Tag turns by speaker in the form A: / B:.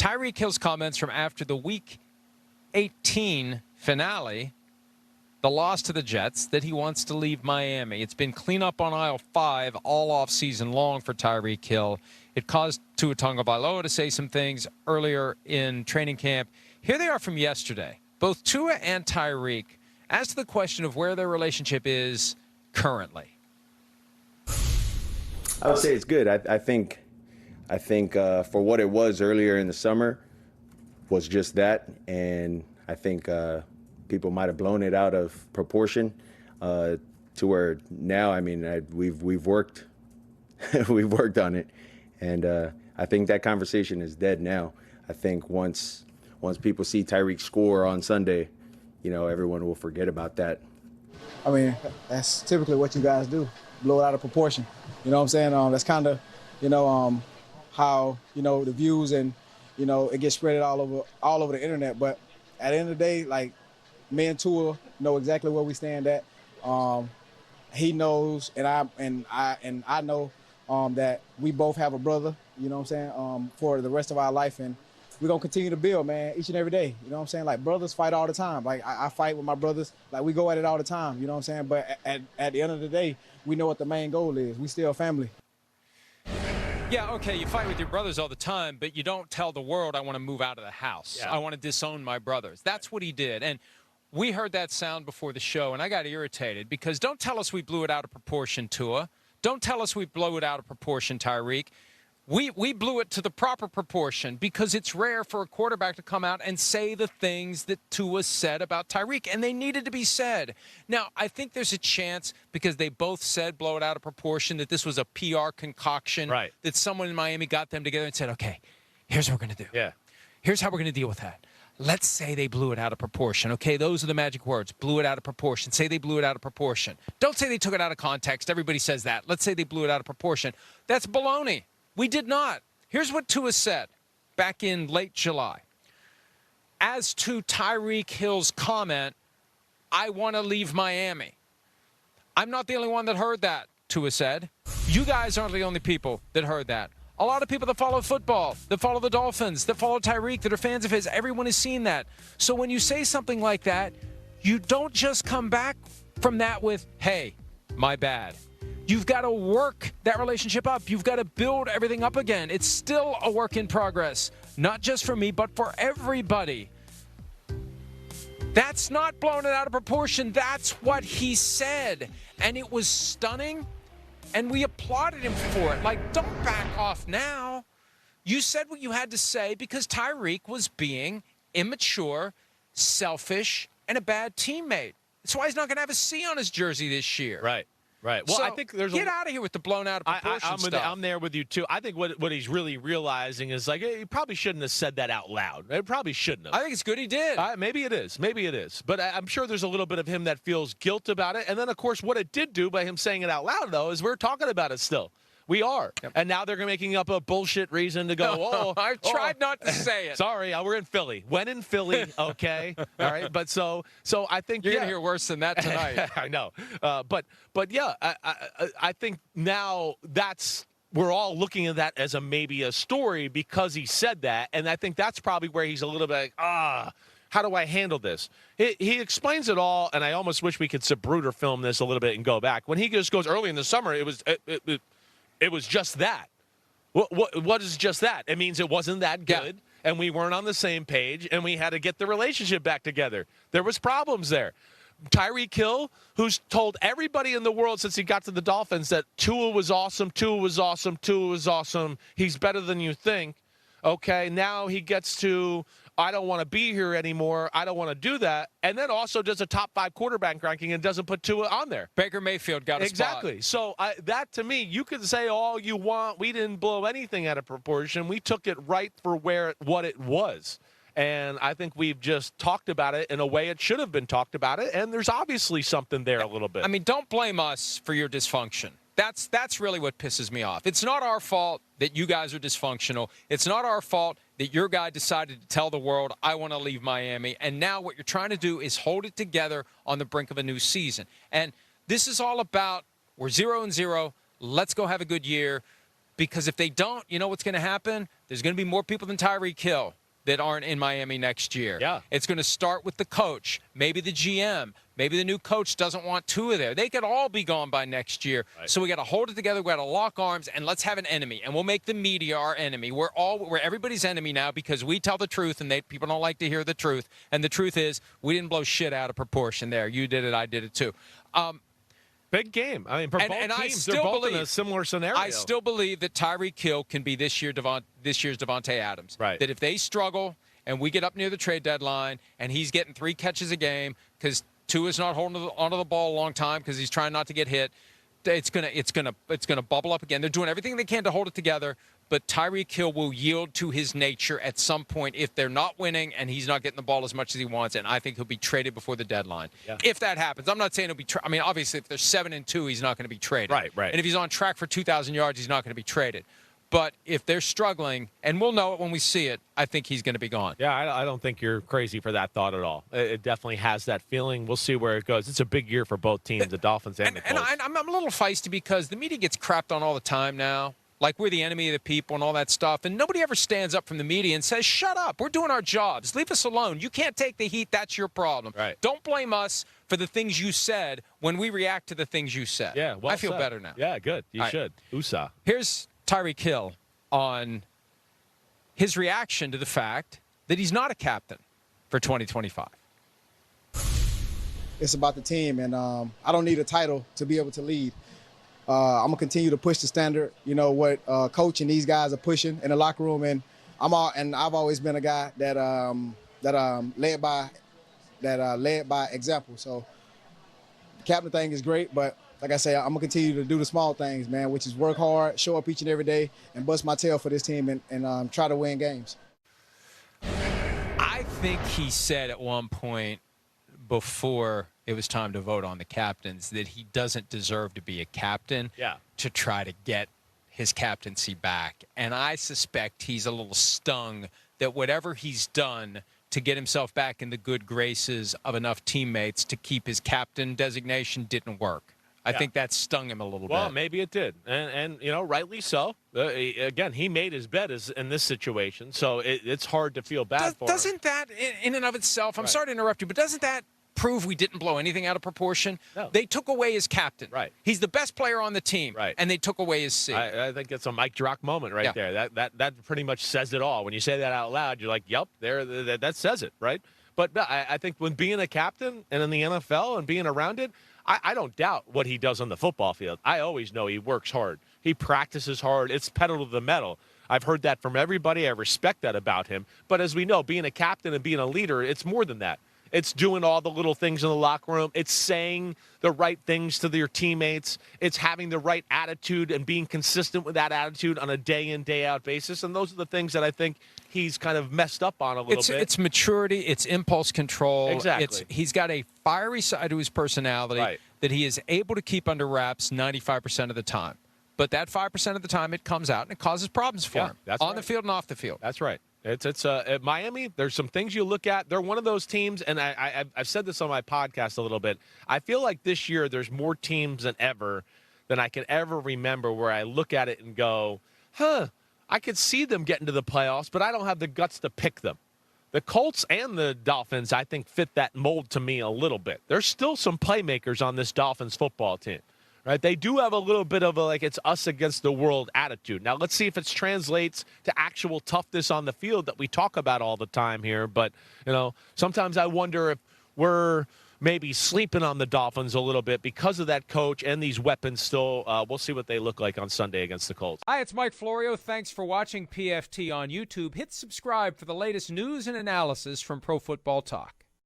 A: Tyreek Hill's comments from after the Week 18 finale, the loss to the Jets, that he wants to leave Miami. It's been clean up on aisle 5 all off season long for Tyreek Hill. It caused Tua Tagovailoa to say some things earlier in training camp. Here they are from yesterday, both Tua and Tyreek, as to the question of where their relationship is currently.
B: I would say it's good. I think for what it was earlier in the summer was just that, and I think people might have blown it out of proportion to where now, I mean, we've worked we've worked on it, and I think that conversation is dead now. I think once people see Tyreek score on Sunday, you know, everyone will forget about that.
C: I mean, that's typically what you guys do, blow it out of proportion. You know what I'm saying? That's kind of, you know, how, you know, the views and, you know, it gets spread all over the internet. But at the end of the day, like, me and Tua know exactly where we stand at. He knows, and I know that we both have a brother, you know what I'm saying, for the rest of our life, and we're gonna continue to build, man, each and every day. You know what I'm saying? Like, brothers fight all the time. Like, I fight with my brothers. Like, we go at it all the time. You know what I'm saying? But at the end of the day, we know what the main goal is. We still family.
A: Yeah, okay, you fight with your brothers all the time, but you don't tell the world, I want to move out of the house. Yeah. I want to disown my brothers. That's what he did. And we heard that sound before the show, and I got irritated because don't tell us we blew it out of proportion, Tua. Don't tell us we blew it out of proportion, Tyreek. We blew it to the proper proportion because it's rare for a quarterback to come out and say the things that Tua said about Tyreek, and they needed to be said. Now, I think there's a chance, because they both said blow it out of proportion, that this was a PR concoction, right, that someone in Miami got them together and said, okay, here's what we're going to do. Yeah. Here's how we're going to deal with that. Let's say they blew it out of proportion. Okay, those are the magic words. Blew it out of proportion. Say they blew it out of proportion. Don't say they took it out of context. Everybody says that. Let's say they blew it out of proportion. That's baloney. We did not. Here's what Tua said back in late July. As to Tyreek Hill's comment, I want to leave Miami. I'm not the only one that heard that, Tua said. You guys aren't the only people that heard that. A lot of people that follow football, that follow the Dolphins, that follow Tyreek, that are fans of his, everyone has seen that. So when you say something like that, you don't just come back from that with, hey, my bad. You've got to work that relationship up. You've got to build everything up again. It's still a work in progress, not just for me, but for everybody. That's not blown it out of proportion. That's what he said. And it was stunning, and we applauded him for it. Like, don't back off now. You said what you had to say because Tyreek was being immature, selfish, and a bad teammate. That's why he's not going to have a C on his jersey this year.
D: Right. Right. Well,
A: so
D: I think there's
A: get out of here with the blown out of proportion stuff.
D: I'm there with you, too. I think what he's really realizing is, like, he probably shouldn't have said that out loud. He probably shouldn't have.
A: I think it's good he did.
D: Maybe it is. Maybe it is. But I'm sure there's a little bit of him that feels guilt about it. And then, of course, what it did do by him saying it out loud, though, is we're talking about it still. We are. Yep. And now they're making up a bullshit reason to go,
A: I've tried not to say it.
D: Sorry, we're in Philly. When in Philly, okay. All right. But so I think
A: you're going to hear worse than that tonight.
D: I know. But yeah, I think now we're all looking at that as maybe a story because he said that. And I think that's probably where he's a little bit like, how do I handle this? He explains it all, and I almost wish we could Sabruder film this a little bit and go back. When he just goes early in the summer, it was just that. What is just that? It means it wasn't that good, and we weren't on the same page, and we had to get the relationship back together. There was problems there. Tyreek Hill, who's told everybody in the world since he got to the Dolphins that Tua was awesome, he's better than you think. Okay, now he gets to, I don't want to be here anymore. I don't want to do that. And then also does a top 5 quarterback ranking and doesn't put Tua on there.
A: Baker Mayfield got a spot.
D: Exactly. So that, to me, you can say all you want. We didn't blow anything out of proportion. We took it right for what it was. And I think we've just talked about it in a way it should have been talked about it. And there's obviously something there a little bit.
A: I mean, don't blame us for your dysfunction. That's really what pisses me off. It's not our fault that you guys are dysfunctional. It's not our fault that your guy decided to tell the world, I want to leave Miami. And now what you're trying to do is hold it together on the brink of a new season. And this is all about, we're 0-0. Let's go have a good year. Because if they don't, you know what's going to happen? There's going to be more people than Tyreek Hill that aren't in Miami next year.
D: Yeah.
A: It's going to start with the coach, maybe the GM, maybe the new coach doesn't want Tua there. They could all be gone by next year.
D: Right.
A: So we got to hold it together. We got to lock arms, and let's have an enemy. And we'll make the media our enemy. We're everybody's enemy now because we tell the truth, and people don't like to hear the truth. And the truth is, we didn't blow shit out of proportion there. You did it. I did it too.
D: Big game. I mean, for both teams, they're both in a similar scenario.
A: I still believe that Tyreek Hill can be this year's Devontae Adams.
D: Right.
A: That if they struggle and we get up near the trade deadline and he's getting 3 catches a game because Tua's not holding onto the ball a long time because he's trying not to get hit, it's gonna bubble up again. They're doing everything they can to hold it together, but Tyreek Hill will yield to his nature at some point if they're not winning and he's not getting the ball as much as he wants, and I think he'll be traded before the deadline. Yeah. If that happens. I'm not saying he'll be I mean, obviously, if they're 7-2, he's not going to be traded.
D: Right.
A: And if he's on track for 2,000 yards, he's not going to be traded. But if they're struggling, and we'll know it when we see it, I think he's going to be gone.
D: Yeah, I don't think you're crazy for that thought at all. It definitely has that feeling. We'll see where it goes. It's a big year for both teams, the Dolphins and the Colts.
A: And I'm a little feisty because the media gets crapped on all the time now. Like we're the enemy of the people and all that stuff. And nobody ever stands up from the media and says, shut up, we're doing our jobs. Leave us alone. You can't take the heat. That's your problem.
D: Right.
A: Don't blame us for the things you said when we react to the things you said.
D: Yeah, well
A: I feel
D: said.
A: better now.
D: Yeah, good. You
A: all
D: should.
A: Right.
D: USA.
A: Here's Tyreek Hill on his reaction to the fact that he's not a captain for 2025.
C: It's about the team, and I don't need a title to be able to lead. I'm gonna continue to push the standard. You know what coach and these guys are pushing in the locker room, and I've always been a guy that led by example. So the captain thing is great, but like I say, I'm gonna continue to do the small things, man, which is work hard, show up each and every day, and bust my tail for this team and try to win games.
A: I think he said at one point before it was time to vote on the captains that he doesn't deserve to be a captain to try to get his captaincy back. And I suspect he's a little stung that whatever he's done to get himself back in the good graces of enough teammates to keep his captain designation didn't work. I think that stung him a little bit.
D: Well, maybe it did. And you know, rightly so. Again, he made his bet in this situation, so it's hard to feel bad for him.
A: Doesn't that, in and of itself, I'm sorry to interrupt you, but doesn't that prove we didn't blow anything out of proportion?
D: No.
A: They took away his captain.
D: Right.
A: He's the best player on the team.
D: Right.
A: And they took away his seat.
D: I think it's a Mike Drock moment right there. That pretty much says it all. When you say that out loud, you're like, yep, that says it, right? But I think when being a captain and in the NFL and being around it, I don't doubt what he does on the football field. I always know he works hard. He practices hard. It's pedal to the metal. I've heard that from everybody. I respect that about him. But as we know, being a captain and being a leader, it's more than that. It's doing all the little things in the locker room. It's saying the right things to your teammates. It's having the right attitude and being consistent with that attitude on a day-in, day-out basis. And those are the things that I think he's kind of messed up on a little bit.
A: It's maturity. It's impulse control.
D: Exactly.
A: He's got a fiery side to his personality that he is able to keep under wraps 95% of the time. But that 5% of the time, it comes out and it causes problems for him on the field and off the field.
D: That's right. It's at Miami, there's some things you look at. They're one of those teams, and I've said this on my podcast a little bit. I feel like this year there's more teams than I can ever remember where I look at it and go, I could see them getting to the playoffs, but I don't have the guts to pick them. The Colts and the Dolphins, I think, fit that mold to me a little bit. There's still some playmakers on this Dolphins football team. Right, they do have a little bit of a it's us against the world attitude. Now, let's see if it translates to actual toughness on the field that we talk about all the time here. But, you know, sometimes I wonder if we're maybe sleeping on the Dolphins a little bit because of that coach and these weapons still. We'll see what they look like on Sunday against the Colts.
A: Hi, it's Mike Florio. Thanks for watching PFT on YouTube. Hit subscribe for the latest news and analysis from Pro Football Talk.